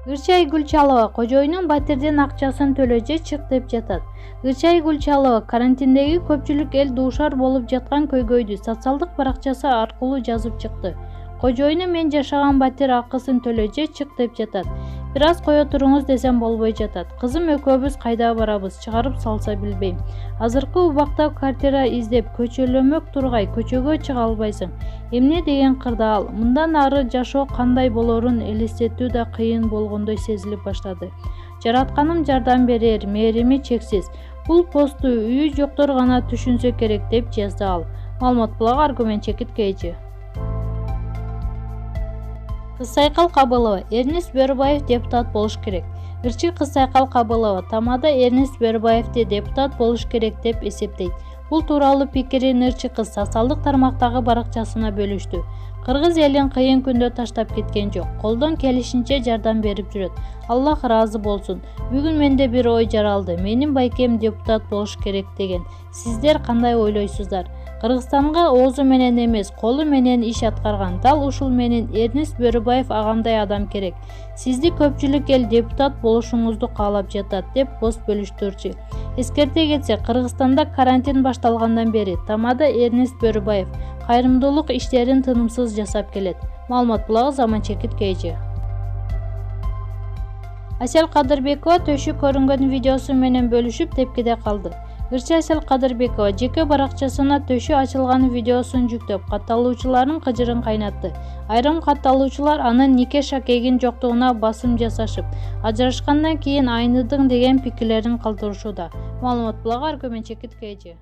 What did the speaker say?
Ырчай Гүлчалова кожоюнун батирдин акчасын төлөжө чык деп жатат. Ырчай Гүлчалова карантиндеги көпчүлүк эл дуушар болуп жаткан көйгөйдү социалдык баракчасы аркылуу жазып чыкты. Кожоюну мен жашаган батир акысын төлөжө чык деп жатат. Бир аз кое туруңуз десем болбой жатат. Кызым экөөбүз кайда барабыз, чыгарып салса билбейм. Азыркы убакта квартира издеп көчөлөмөк тургай, көчөгө чыга албайсың. Эмне деген кырдаал. Мындан ары жашоо кандай болорун элестетүү да кыйын болгондой сезилип баштады. Жаратканым жардам берер, мээрими чексиз. Бул посту үйү жоктор гана түшүнсө керек деп жазды ал. Маалымат блогу Аргумент чекитке эже. Кызсайкал Кабылова: Эрнест Бөрүбаев депутат болуш керек. Ырчы Кызсайкал Кабылова тамада Эрнест Бөрүбаевди депутат болуш керек деп эсептейт. Бул тууралуу пикирин ырчы кыз социалдык тармактагы баракчасына бөлүштү. Кыргыз элин кыйын күндө таштап кеткен жок. Колдон келишинче жардам берип жүрөт. Аллах ыраазы болсун. Бүгүн менде бир ой жаралды. Менин байкем депутат болуш керек деген. Сиздер кандай ойлойсуздар? Кыргызстанга оозу менен эмес, колу менен иш аткарган дал ушул менен Эрнест Бөрүбаев агамдай адам керек. Сизди көпчүлүк эл депутат болушуңузду каалап жатат деп пост бөлүштүрчү. Эскерте кетсек, Кыргызстанда карантин башталгандан бери тамада Эрнест Бөрүбаев кайрымдуулук иштерин тынымсыз жасап келет. Маалымат блогу Заман чекитке эже. Асел Кадырбекова төшү көрүнгөн видеосу менен бөлүшүп тепкиде калды. Ырчы Асел Кадырбекова жеке баракчасына төшү ачылган видеосун жүктөп, катталуучулардын кыжырын кайнатты. Айрым катталуучулар анын нике шакегин жоктугуна басым жасашып, ажырашкандан кийин айныдың деген пикирлерин калтырышууда. Маалымат блогу Аргумент чекитке эже.